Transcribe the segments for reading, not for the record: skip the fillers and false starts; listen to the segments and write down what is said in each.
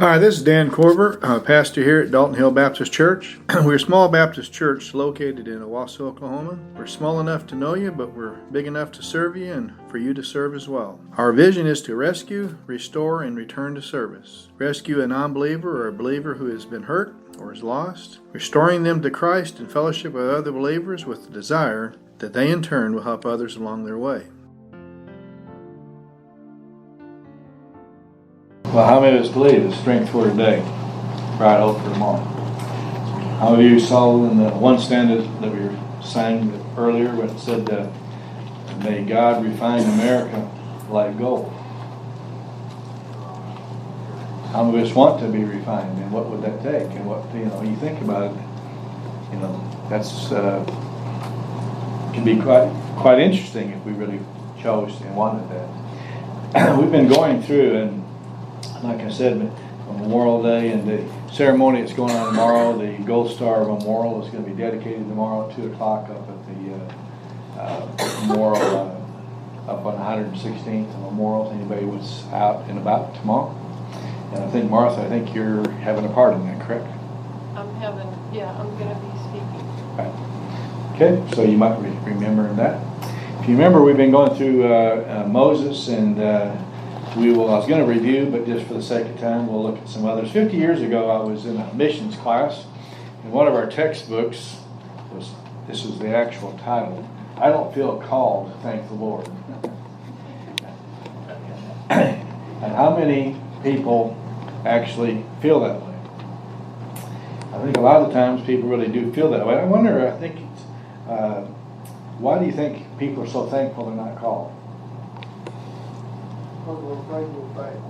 Hi, this is Dan Korver, pastor here at Dalton Hill Baptist Church. We're a small Baptist church located in Owasso, Oklahoma. We're small enough to know you, but we're big enough to serve you and for you to serve as well. Our vision is to rescue, restore, and return to service. Rescue a non-believer or a believer who has been hurt or is lost, restoring them to Christ in fellowship with other believers with the desire that they in turn will help others along their way. Well, how many of us believe the strength for today, bright hope for tomorrow? How many of you saw in the one stanza that we sang earlier when it said, may God refine America like gold? How many of us want to be refined, and what would that take? And what, you think about it, that's can be quite interesting if we really chose and wanted that. We've been going through, and like I said, on Memorial Day and the ceremony that's going on tomorrow, the Gold Star Memorial is going to be dedicated tomorrow at 2 o'clock up at the Memorial up on 116th Memorial. Anybody was out and about tomorrow? And I think, Martha, you're having a part in that, correct? I'm going to be speaking. Right. Okay, so you might remember that. If you remember, we've been going through Moses, and I was going to review, but just for the sake of time, we'll look at some others. 50 years ago, I was in a missions class, and one of our textbooks this was the actual title, I Don't Feel Called, Thank the Lord. And how many people actually feel that way? I think a lot of the times people really do feel that way. I wonder, why do you think people are so thankful they're not called? We're afraid we'll fail.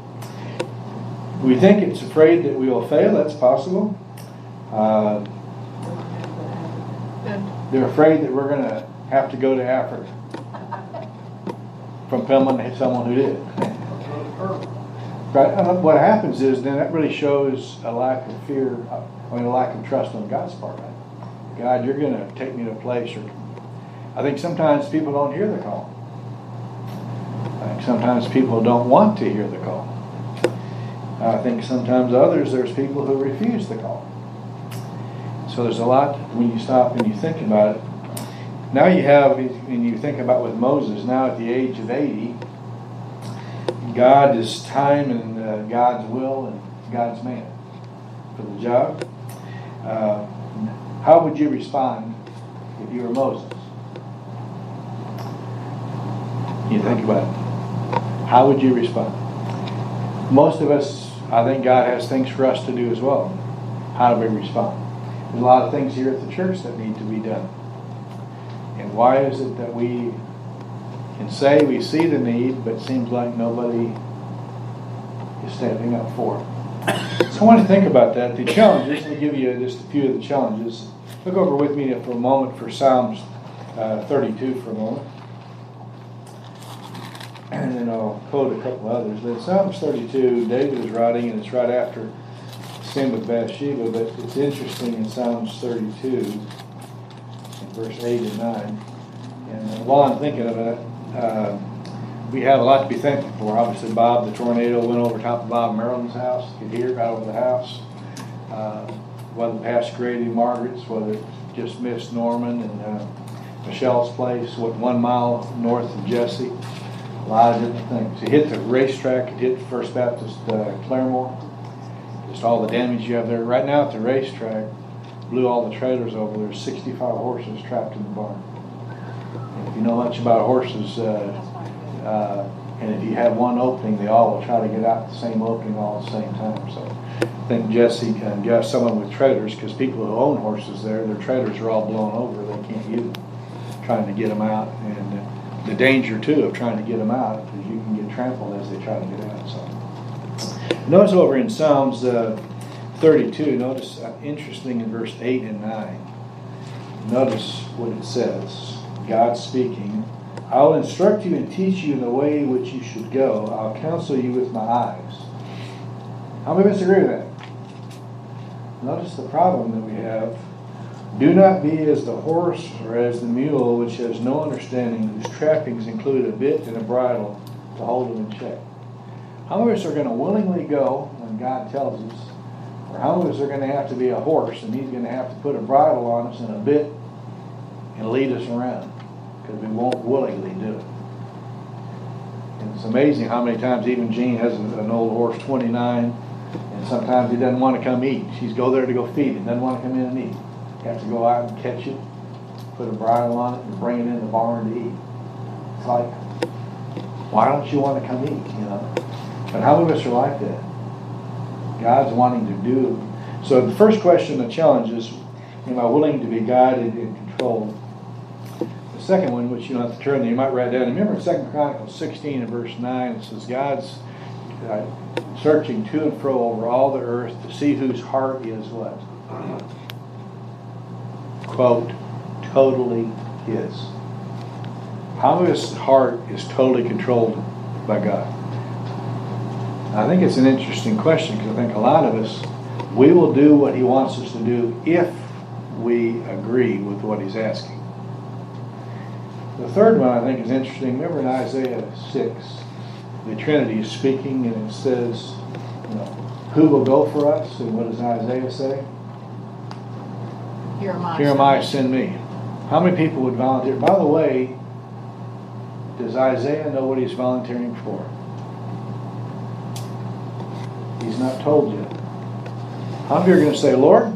We think it's afraid that we will fail. That's possible. They're afraid that we're going to have to go to Africa from someone who did. Right. And what happens is then that really shows a lack of fear, a lack of trust on God's part. Right? God, you're going to take me to a place. I think sometimes people don't hear the call. I think sometimes people don't want to hear the call. I think sometimes there's people who refuse the call. So there's a lot when you stop and you think about it. Now when you think about with Moses, now at the age of 80, God is time and God's will and God's man for the job. How would you respond if you were Moses? You think about it. How would you respond? Most of us, I think God has things for us to do as well. How do we respond? There's a lot of things here at the church that need to be done. And why is it that we can say we see the need, but it seems like nobody is standing up for it? So I want to think about that. The challenges, I'll give you just a few of the challenges. Look over with me for a moment for Psalms 32 for a moment. And then I'll quote a couple others. But Psalms 32, David is writing, and it's right after the sin with Bathsheba, but it's interesting in Psalms 32, in verse 8 and 9. And while I'm thinking of it, we have a lot to be thankful for. Obviously, Bob, the tornado, went over top of Bob Maryland's house. You could hear it right over the house. Whether past Grady Margaret's, whether it just missed Norman and Michelle's place, 1 mile north of Jesse. A lot of different things. It hit the racetrack. It hit First Baptist Claremore. Just all the damage you have there. Right now at the racetrack, blew all the trailers over. There's 65 horses trapped in the barn. And if you know much about horses, and if you have one opening, they all will try to get out the same opening all at the same time. So I think Jesse can get someone with trailers, because people who own horses there, their trailers are all blown over. They can't use them. Trying to get them out, and the danger too of trying to get them out, because you can get trampled as they try to get out. So notice over in Psalms 32, notice interesting in verse 8 and 9. Notice what it says. God speaking, I will instruct you and teach you in the way which you should go. I'll counsel you with my eyes. How many of us agree with that? Notice the problem that we have. Do not be as the horse or as the mule, which has no understanding, whose trappings include a bit and a bridle to hold him in check. How many of us are going to willingly go when God tells us? Or how many of us are going to have to be a horse and he's going to have to put a bridle on us and a bit and lead us around? Because we won't willingly do it. And it's amazing how many times even Jean has an old horse, 29, and sometimes he doesn't want to come eat. She's go there to go feed it, doesn't want to come in and eat. You have to go out and catch it, put a bridle on it, and bring it in the barn to eat. It's like, why don't you want to come eat, you know? But how many of us are like that? God's wanting to do. So the first question, the challenge is, am I willing to be guided and controlled? The second one, which you don't have to turn there, you might write down. Remember in 2 Chronicles 16 and verse 9, it says, God's searching to and fro over all the earth to see whose heart is what? Quote, totally his. How many of his heart is totally controlled by God? I think it's an interesting question because I think a lot of us, we will do what he wants us to do if we agree with what he's asking. The third one I think is interesting. Remember in Isaiah 6, the Trinity is speaking and it says, you know, who will go for us? And what does Isaiah say? Here am I, send me. How many people would volunteer? By the way, does Isaiah know what he's volunteering for? He's not told yet. How many of you are going to say, Lord,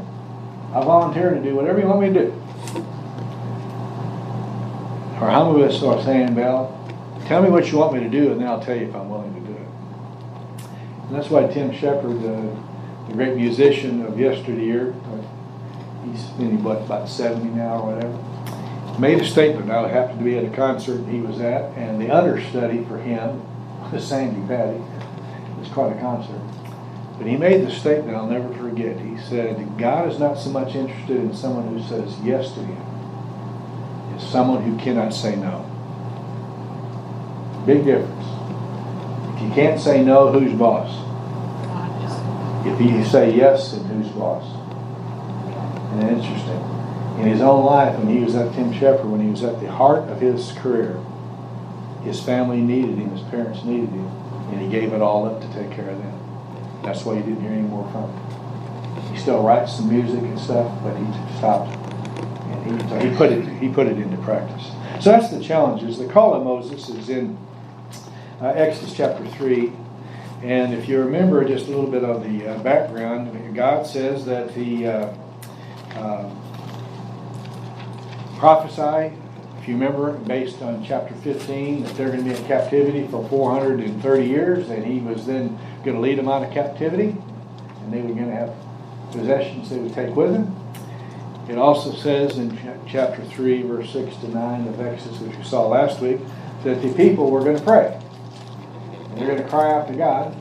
I volunteer to do whatever you want me to do? Or how many of us are saying, well, tell me what you want me to do and then I'll tell you if I'm willing to do it. And that's why Tim Shepard, the great musician of yesteryear, he's about 70 now or whatever, made a statement. I happened to be at a concert he was at, and the understudy for him was Sandy Patty. It was quite a concert. But he made the statement I'll never forget. He said, God is not so much interested in someone who says yes to him. It's someone who cannot say no. Big difference. If you can't say no, who's boss? If you say yes, then who's boss? And interesting. In his own life, when he was at Tim Shepard, when he was at the heart of his career, his family needed him, his parents needed him, and he gave it all up to take care of them. That's why you didn't hear any more from him. He still writes some music and stuff, but he stopped. And he put it into practice. So that's the challenges. The call of Moses is in Exodus chapter 3. And if you remember just a little bit of the background, God says that he prophesy, if you remember, based on chapter 15, that they're going to be in captivity for 430 years, and he was then going to lead them out of captivity, and they were going to have possessions they would take with them. It also says in chapter 3, verse 6 to 9 of Exodus, which we saw last week, that the people were going to pray. And they're going to cry out to God.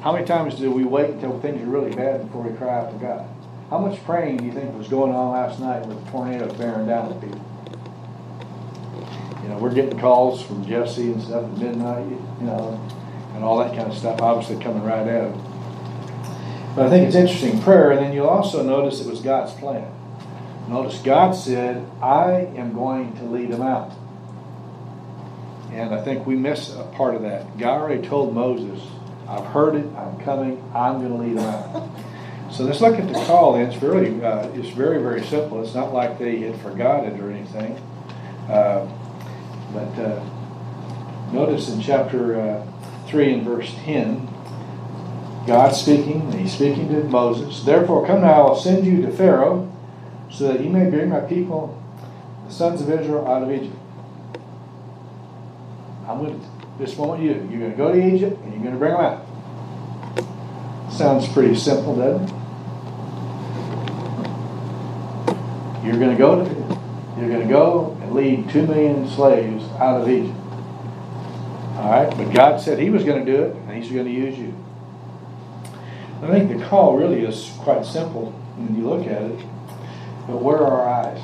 How many times do we wait until things are really bad before we cry out to God? How much praying do you think was going on last night with the tornado bearing down on people? You know, we're getting calls from Jesse and stuff at midnight, you know, and all that kind of stuff, obviously coming right at it. But I think it's interesting, prayer, and then you'll also notice it was God's plan. Notice God said, I am going to lead them out. And I think we miss a part of that. God already told Moses, I've heard it, I'm coming, I'm going to lead them out. So let's look at the call, and it's really, it's very, very simple. It's not like they had forgot it or anything. But notice in chapter 3 and verse 10, God's speaking, and he's speaking to Moses. Therefore, come now, I will send you to Pharaoh, so that you may bring my people, the sons of Israel, out of Egypt. This moment you're going to go to Egypt, and you're going to bring them out. Sounds pretty simple, doesn't it? You're going to go and lead 2 million slaves out of Egypt. All right, but God said he was going to do it, and he's going to use you. I think the call really is quite simple when you look at it. But where are our eyes?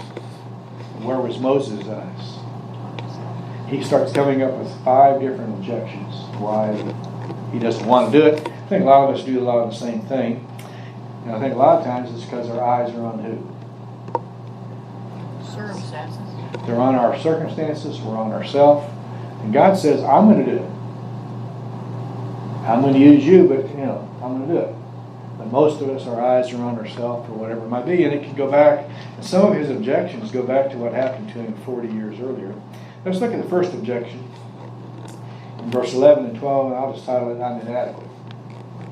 Where was Moses' eyes? He starts coming up with 5 different objections why he doesn't want to do it. I think a lot of us do a lot of the same thing. And I think a lot of times it's because our eyes are on who? Circumstances. They're on our circumstances, we're on ourselves. And God says, I'm going to do it. I'm going to use you, but I'm going to do it. But most of us, our eyes are on ourselves or whatever it might be, and it can go back. And some of his objections go back to what happened to him 40 years earlier. Let's look at the first objection in verse 11 and 12, and I'll just title it, I'm inadequate.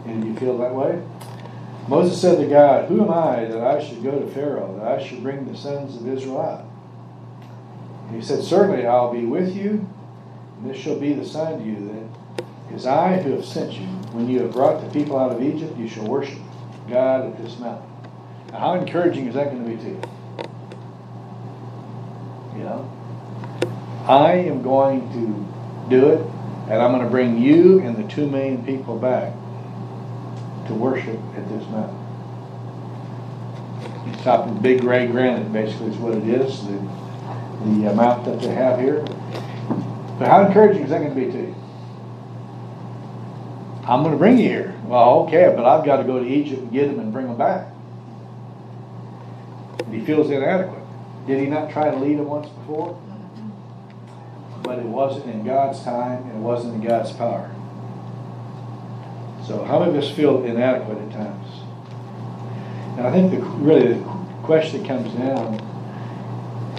And do you feel that way? Moses said to God, who am I that I should go to Pharaoh, that I should bring the sons of Israel out? And he said, certainly I'll be with you, and this shall be the sign to you that it is I who have sent you. When you have brought the people out of Egypt, you shall worship God at this mountain. Now, how encouraging is that going to be to you? I am going to do it, and I'm going to bring you and the 2 million people back to worship at this mountain. It's top of big gray granite, basically, is what it is, the amount that they have here. But how encouraging is that going to be to you? I'm going to bring you here. Well, okay, but I've got to go to Egypt and get them and bring them back. And he feels inadequate. Did he not try to lead them once before? But it wasn't in God's time, and it wasn't in God's power. So how many of us feel inadequate at times? And I think really the question comes down,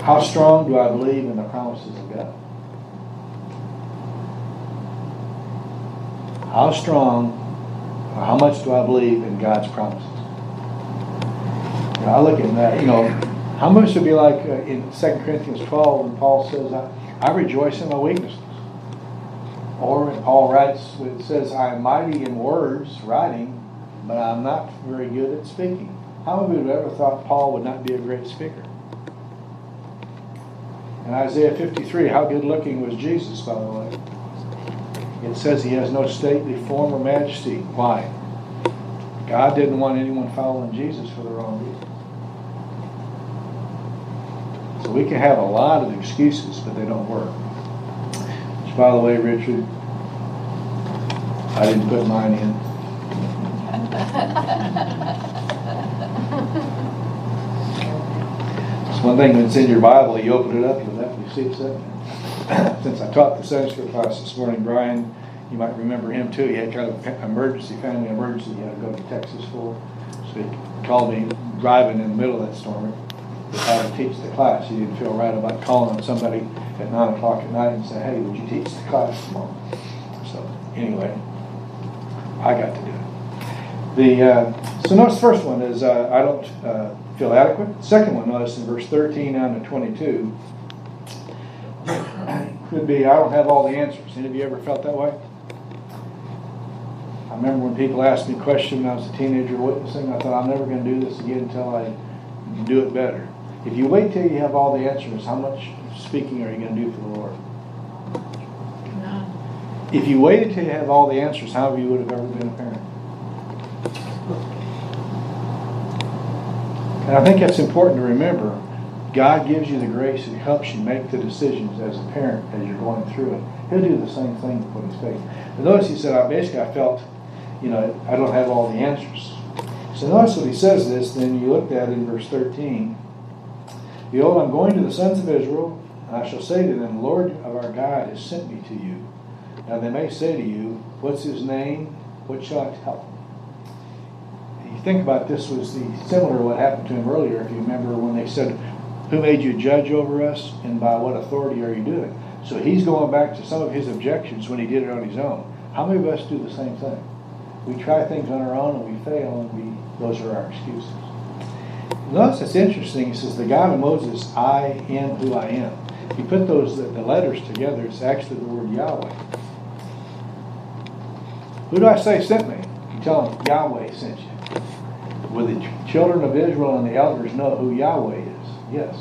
how strong do I believe in the promises of God? How strong, or how much do I believe in God's promises? I look at that, how much would be like in 2 Corinthians 12 when Paul says, I rejoice in my weaknesses. Or when Paul writes, it says, I am mighty in words, writing, but I'm not very good at speaking. How many of you ever thought Paul would not be a great speaker? In Isaiah 53, how good looking was Jesus, by the way? It says he has no stately form or majesty. Why? God didn't want anyone following Jesus for the wrong reason. So we can have a lot of excuses, but they don't work. Which, by the way, Richard, I didn't put mine in. It's one thing when it's in your Bible, you open it up, you see it's there. Since I taught the Sunday school class this morning, Brian, you might remember him too. He had kind of an family emergency he had to go to Texas for. So he called me driving in the middle of that storm to how to teach the class. He didn't feel right about calling on somebody at 9 o'clock at night and say, hey, would you teach the class tomorrow? So anyway, I got to do it. So notice the first one is I don't feel adequate. The second one, notice in verse 13 down to 22, could be I don't have all the answers. Any of you ever felt that way? I remember when people asked me a question when I was a teenager witnessing, I thought I'm never going to do this again until I do it better. If you wait till you have all the answers, how much speaking are you going to do for the Lord? No. If you waited till you have all the answers, how many of you would have ever been a parent? And I think that's important to remember. God gives you the grace and helps you make the decisions as a parent as you're going through it. He'll do the same thing with his faith. But notice he said, I felt, I don't have all the answers. So notice what he says this, then you looked at in verse 13. Behold, I'm going to the sons of Israel, and I shall say to them, the Lord of our God has sent me to you. Now they may say to you, what's his name? What shall I tell him? You think about this was similar to what happened to him earlier, if you remember when they said, who made you judge over us, and by what authority are you doing it? So he's going back to some of his objections when he did it on his own. How many of us do the same thing? We try things on our own and we fail, and those are our excuses. Notice it's interesting. He says, the God of Moses, I am who I am. If you put the letters together, it's actually the word Yahweh. Who do I say sent me? You tell them Yahweh sent you. Will the children of Israel and the elders know who Yahweh is? Yes.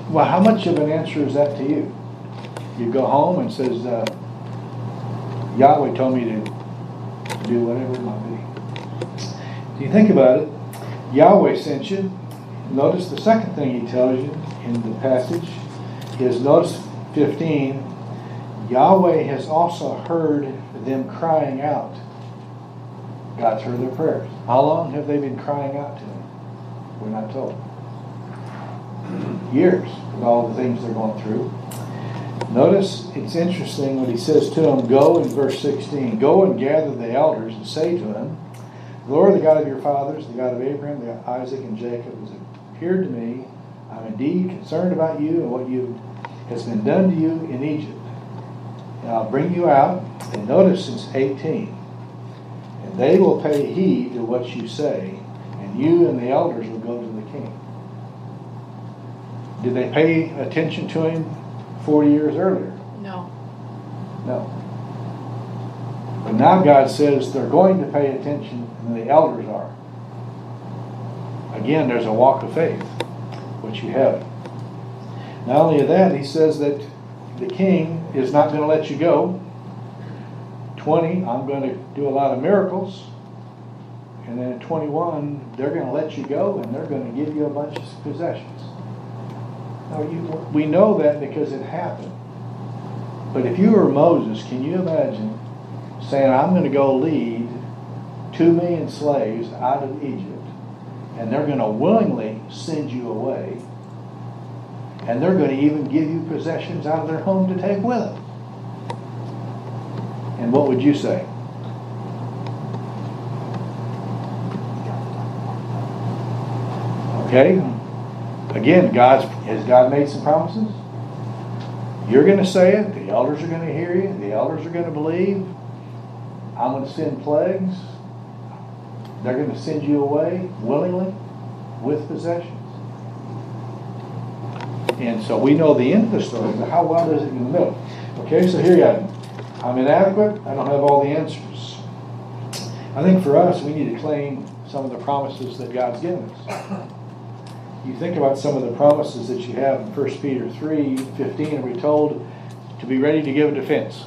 Well, how much of an answer is that to you? You go home and says, Yahweh told me to do whatever it might be. If you think about it, Yahweh sent you. Notice the second thing he tells you in the passage is, notice 15, Yahweh has also heard them crying out. God's heard their prayers. How long have they been crying out to him? We're not told. Years, with all the things they're going through. Notice it's interesting when he says to him, go in verse 16, go and gather the elders and say to them, the Lord, the God of your fathers, the God of Abraham, the God of Isaac, and Jacob, has appeared to me. I'm indeed concerned about you and what has been done to you in Egypt. And I'll bring you out. And notice it's 18. And they will pay heed to what you say, and you and the elders will go to the king. Did they pay attention to him 40 years earlier? No. No. But now God says they're going to pay attention, and the elders are. Again, there's a walk of faith, which you have. Not only that, he says that the king is not going to let you go. 20, I'm going to do a lot of miracles. And then at 21, they're going to let you go, and they're going to give you a bunch of possessions. Now, we know that because it happened. But if you were Moses, can you imagine saying, I'm going to go lead 2 million slaves out of Egypt, and they're going to willingly send you away, and they're going to even give you possessions out of their home to take with them? And what would you say? Okay? Again, has God made some promises? You're going to say it. The elders are going to hear you. The elders are going to believe. I'm going to send plagues. They're going to send you away willingly with possessions. And so we know the end of the story, but how well does it in the middle? Okay, so here you have it. I'm inadequate. I don't have all the answers. I think for us, we need to claim some of the promises that God's given us. You think about some of the promises that you have in 1 Peter 3:15, and we're told to be ready to give a defense.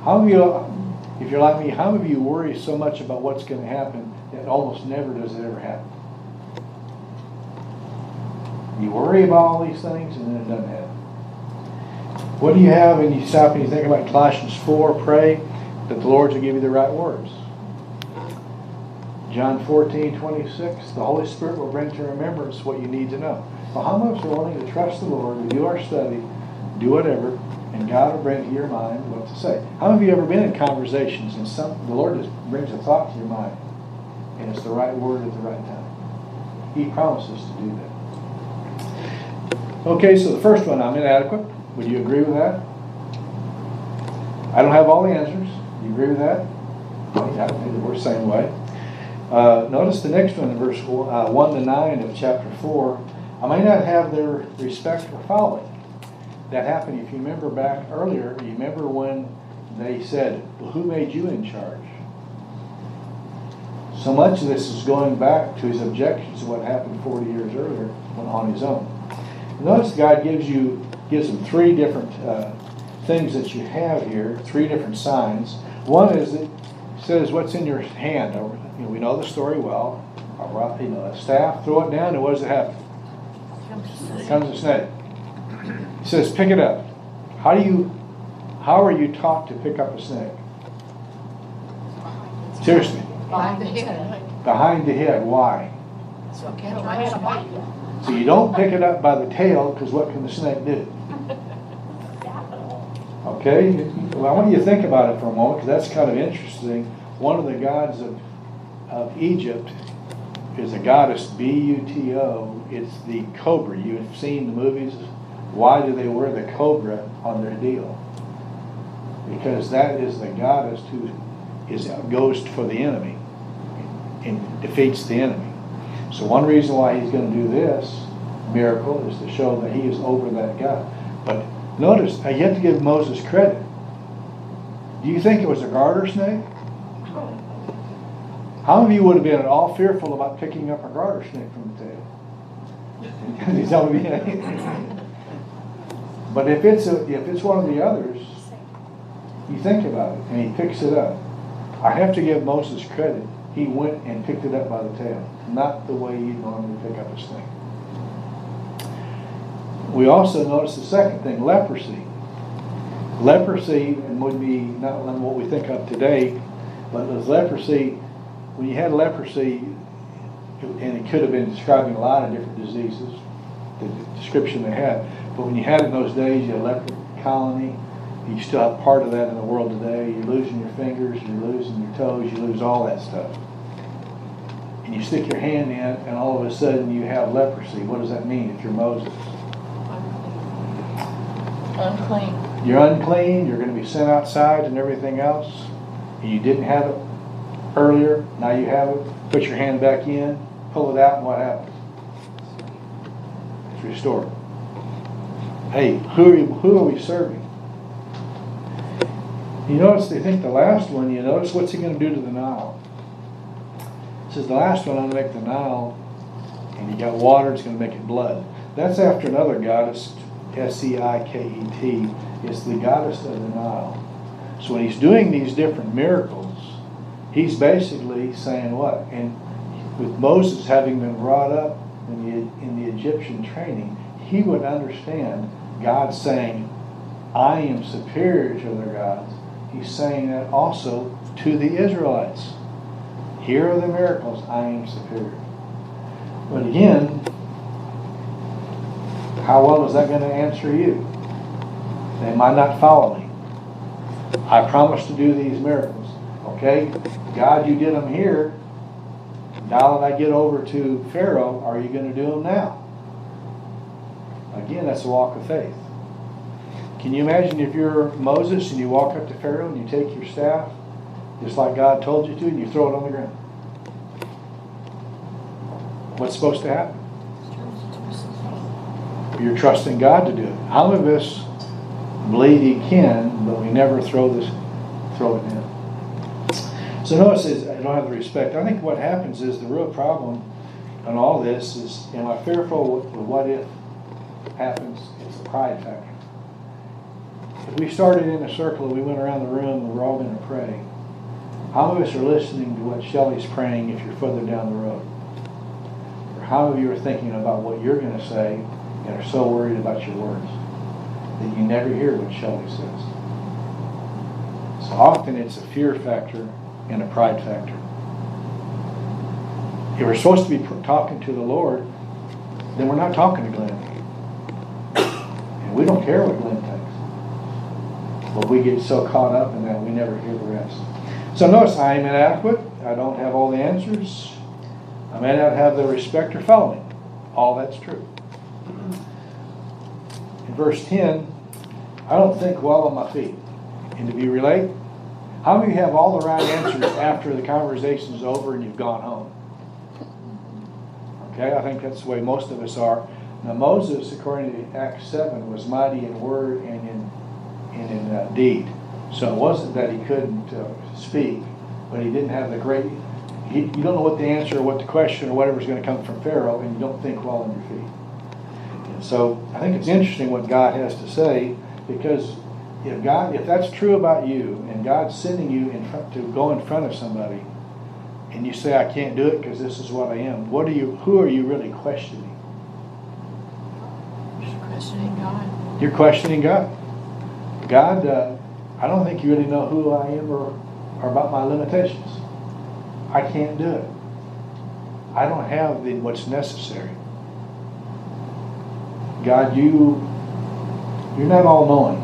How many of you, if you're like me, how many of you worry so much about what's going to happen that almost never does it ever happen? You worry about all these things and then it doesn't happen. What do you have when you stop and you think about Colossians 4? Pray that the Lord will give you the right words. John 14:26, the Holy Spirit will bring to remembrance what you need to know. Well, how much are we willing to trust the Lord? We do our study, do whatever, and God will bring to your mind what to say. How many of you ever been in conversations and the Lord just brings a thought to your mind, and it's the right word at the right time? He promises to do that. Okay, so the first one, I'm inadequate. Would you agree with that? I don't have all the answers. Do you agree with that? Yeah, we're the same way. Notice the next one in verse 1 to 9 of chapter 4. I may not have their respect or following. That happened, if you remember back earlier, you remember when they said, well, who made you in charge? So much of this is going back to his objections to what happened 40 years earlier when on his own. Notice God gives them 3 different things that you have here, 3 different signs. One is it says, what's in your hand? We know the story well. A staff, throw it down, and what does it happen? Here comes a snake. He says, pick it up. How are you taught to pick up a snake? Seriously. Behind the head. Behind the head. Why? So you don't pick it up by the tail, because what can the snake do? Okay? Well, I want you to think about it for a moment, because that's kind of interesting. One of the gods of Egypt is a goddess, B-U-T-O. It's the cobra. You've seen the movies. Why do they wear the cobra on their deal? Because that is the goddess who goes for the enemy and defeats the enemy. So one reason why he's going to do this miracle is to show that he is over that God. But notice, you have to give Moses credit. Do you think it was a garter snake? How many of you would have been at all fearful about picking up a garter snake from the tail? You tell me. But if it's one of the others, you think about it, and he picks it up. I have to give Moses credit. He went and picked it up by the tail, not the way you normally pick up a snake. We also notice the second thing, leprosy. Leprosy would be not what we think of today, but as leprosy, when you had leprosy, and it could have been describing a lot of different diseases, the description they had, But when you had it in those days, you had leper colony. You still have part of that in the world today. You're losing your fingers, you're losing your toes, you lose all that stuff. And you stick your hand in, and all of a sudden you have leprosy. What does that mean if you're Moses? Unclean. You're unclean, you're going to be sent outside and everything else. And you didn't have it earlier, now you have it. Put your hand back in, pull it out, and what happens? It's restored. Hey, who are we serving? You notice, they think the last one, you notice what's he going to do to the Nile? It says the last one, I'm going to make the Nile, and you got water, it's going to make it blood. That's after another goddess, Siket. It's the goddess of the Nile. So when he's doing these different miracles, he's basically saying what? And with Moses having been brought up in the Egyptian training, he would understand God saying, I am superior to other gods. He's saying that also to the Israelites. Here are the miracles, I am superior. But again, how well is that going to answer you? They might not follow me. I promised to do these miracles. Okay, God, you did them here. Now that I get over to Pharaoh, are you going to do them now? Again, that's a walk of faith. Can you imagine if you're Moses and you walk up to Pharaoh and you take your staff, just like God told you to, and you throw it on the ground? What's supposed to happen? You're trusting God to do it. How many of us believe He can, but we never throw it in? So notice I don't have the respect. I think what happens is the real problem in all this is, am I fearful with what if happens? It's a pride factor. If we started in a circle and we went around the room and we're all going to pray, how many of us are listening to what Shelley's praying if you're further down the road? Or how many of you are thinking about what you're going to say and are so worried about your words that you never hear what Shelley says? So often it's a fear factor and a pride factor. If we're supposed to be talking to the Lord, then we're not talking to Glenn. And we don't care what Glenn thinks. But we get so caught up in that we never hear the rest. So notice, I am inadequate. I don't have all the answers. I may not have the respect or following. All that's true. In verse 10, I don't think well on my feet. And if you relate, how many have all the right answers after the conversation is over and you've gone home? Okay, I think that's the way most of us are. Now Moses, according to Acts 7, was mighty in word and in deed. So it wasn't that he couldn't speak, but he didn't have the great... You don't know what the answer or what the question or whatever is going to come from Pharaoh, and you don't think well on your feet. And so I think it's interesting what God has to say, because if that's true about you, and God's sending you to go in front of somebody, and you say, I can't do it because this is what I am, who are you really questioning? You're questioning God. You're questioning God. God, I don't think you really know who I am or about my limitations. I can't do it. I don't have what's necessary. God, you're not all-knowing.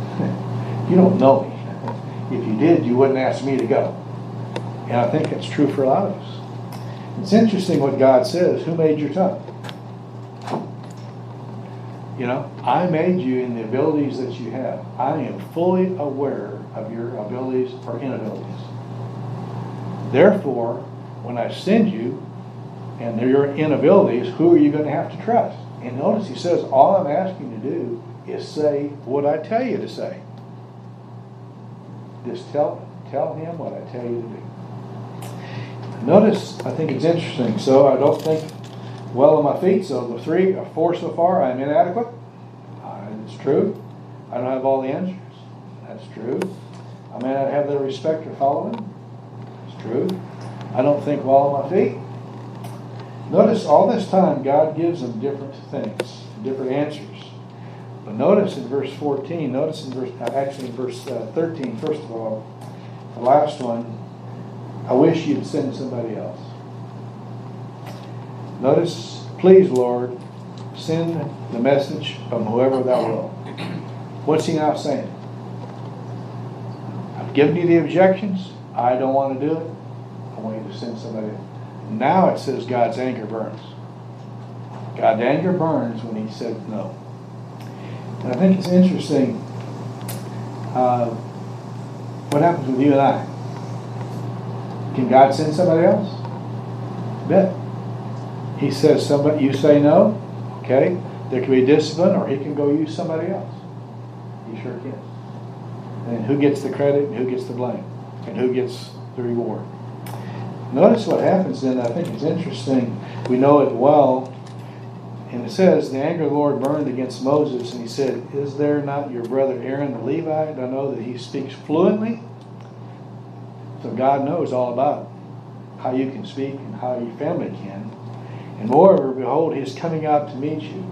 You don't know me. If you did, you wouldn't ask me to go. And I think that's true for a lot of us. It's interesting what God says. Who made your tongue? You know, I made you in the abilities that you have. I am fully aware of your abilities or inabilities. Therefore, when I send you and your inabilities, who are you going to have to trust? And notice he says, all I'm asking you to do is say what I tell you to say. Just tell him what I tell you to do. Notice, I think it's interesting. So I don't think well on my feet. So the 4 so far, I'm inadequate. It's true. I don't have all the answers. That's true. I may not have the respect or following. It's true. I don't think well on my feet. Notice all this time God gives them different things, different answers. But notice in verse 14, in verse 13, first of all, the last one, I wish you'd send somebody else. Notice, please, Lord, send the message from whoever thou wilt. What's he now saying? I've given you the objections. I don't want to do it. I want you to send somebody else. Now it says God's anger burns. God's anger burns when he said no. And I think it's interesting what happens with you and I. Can God send somebody else? Bet. He says somebody, you say no, okay, there can be discipline, or he can go use somebody else. He sure can. And who gets the credit and who gets the blame? And who gets the reward? Notice what happens then. I think it's interesting. We know it well. And it says, the anger of the Lord burned against Moses, and he said, is there not your brother Aaron the Levite? I know that he speaks fluently. So God knows all about how you can speak and how your family can. And moreover, behold, he is coming out to meet you.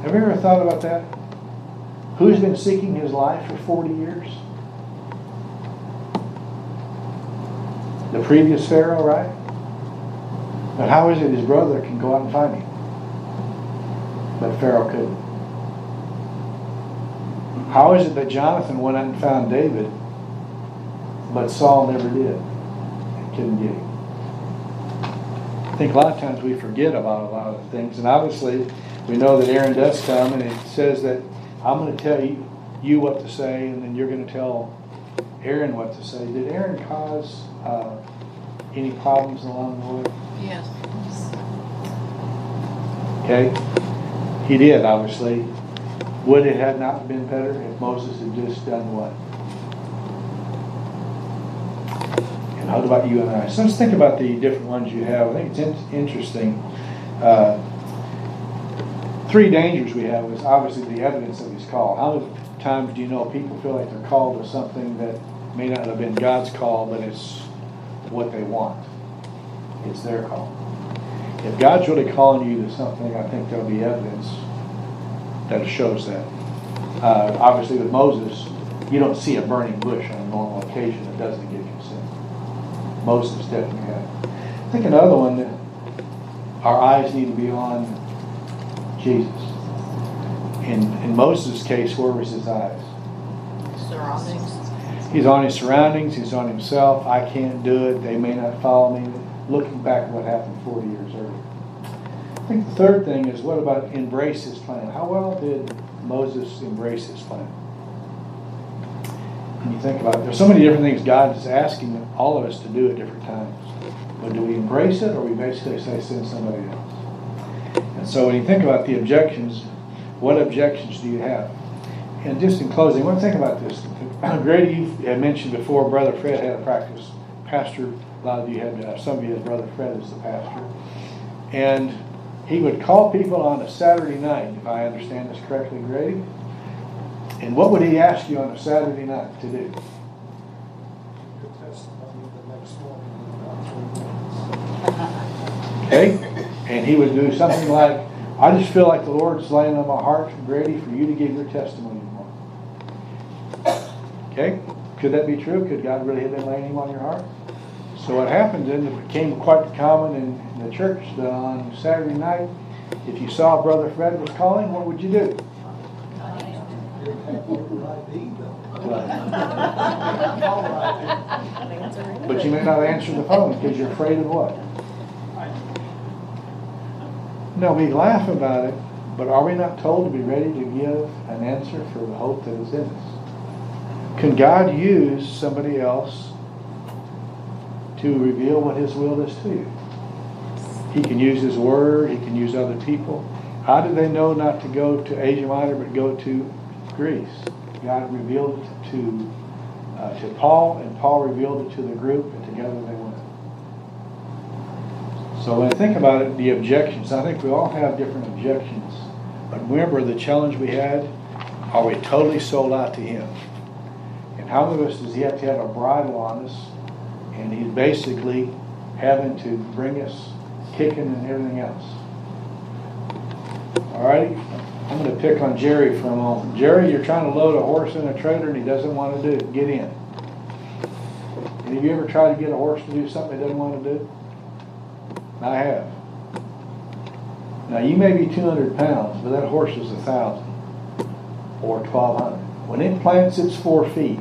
Have you ever thought about that? Who's been seeking his life for 40 years? The previous Pharaoh, right? But how is it his brother can go out and find him? But Pharaoh couldn't. How is it that Jonathan went out and found David, but Saul never did and couldn't get him? I think a lot of times we forget about a lot of things, and obviously we know that Aaron does come, and it says that I'm going to tell you what to say, and then you're going to tell Aaron what to say. Did Aaron cause any problems along the way? Yes. Okay. He did, obviously. Would it have not been better if Moses had just done what? And how about you and I? So let's think about the different ones you have. I think it's interesting. Three dangers we have is obviously the evidence of his call. How many times do you know people feel like they're called to something that may not have been God's call, but it's what they want? It's their call. If God's really calling you to something, I think there'll be evidence that shows that. Obviously with Moses, you don't see a burning bush on a normal occasion that doesn't get consent. Moses definitely had. I think another one that our eyes need to be on Jesus. In Moses' case, where was his eyes? Surroundings. He's on his surroundings, he's on himself. I can't do it, they may not follow me. Looking back at what happened 40 years earlier. I think the third thing is, what about embrace his plan? How well did Moses embrace his plan? When you think about it, there's so many different things God is asking all of us to do at different times. But do we embrace it, or we basically say send somebody else? And so when you think about the objections, what objections do you have? And just in closing, I want to think about this. Grady, you had mentioned before, Brother Fred had a practice. Pastor, a lot of you had, some of you had Brother Fred as the pastor. And he would call people on a Saturday night, if I understand this correctly, Grady. And what would he ask you on a Saturday night to do? Your testimony the next morning. Okay? And he would do something like, I just feel like the Lord's laying on my heart, Grady, for you to give your testimony tomorrow. Okay? Could that be true? Could God really have been laying him on your heart? So what happened then, it became quite common in the church that on Saturday night, if you saw Brother Fred was calling, what would you do? But you may not answer the phone because you're afraid of what? No, we laugh about it, but are we not told to be ready to give an answer for the hope that is in us? Can God use somebody else to reveal what his will is to you? He can use his word, he can use other people. How did they know not to go to Asia Minor but go to Greece? God revealed it to Paul, and Paul revealed it to the group, and together they went. So when I think about it, the objections, I think we all have different objections. But remember the challenge we had, are we totally sold out to him? And how many of us does he have to have a bridle on us? And he's basically having to bring us kicking and everything else. Alrighty? I'm going to pick on Jerry for a moment. Jerry, you're trying to load a horse in a trailer and he doesn't want to do it. Get in. And have you ever tried to get a horse to do something he doesn't want to do? I have. Now, you may be 200 pounds, but that horse is 1,000 or 1,200. When it plants its 4 feet,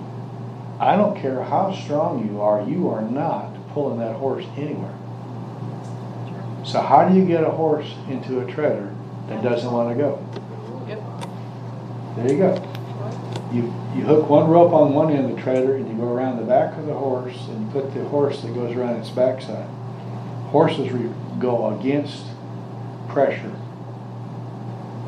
I don't care how strong you are not pulling that horse anywhere. So how do you get a horse into a treader that doesn't want to go? Yep. There you go. You hook one rope on one end of the treader and you go around the back of the horse and you put the horse that goes around its backside. Horses go against pressure.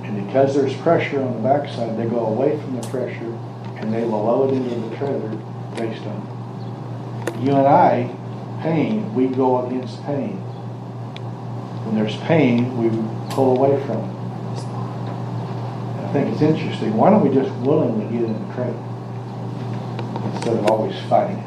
And because there's pressure on the backside, they go away from the pressure and they will load into the treader based on it. You and I, pain, we go against pain. When there's pain, we pull away from it. I think it's interesting. Why don't we just willingly get in the treader instead of always fighting it?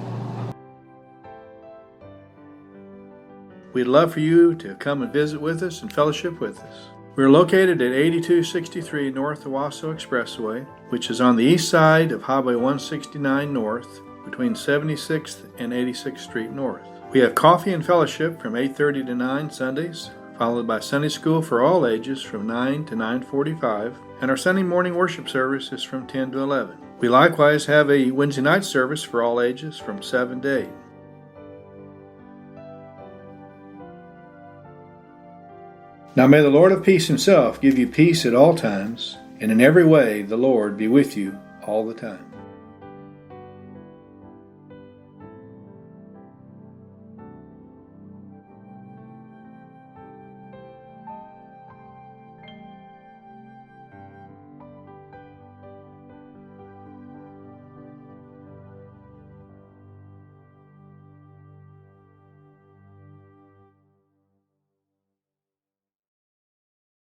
We'd love for you to come and visit with us and fellowship with us. We're located at 8263 North Owasso Expressway, which is on the east side of Highway 169 North, between 76th and 86th Street North. We have coffee and fellowship from 8:30 to 9 Sundays, followed by Sunday school for all ages from 9 to 9:45, and our Sunday morning worship service is from 10 to 11. We likewise have a Wednesday night service for all ages from 7 to 8. Now may the Lord of peace himself give you peace at all times, and in every way the Lord be with you all the time.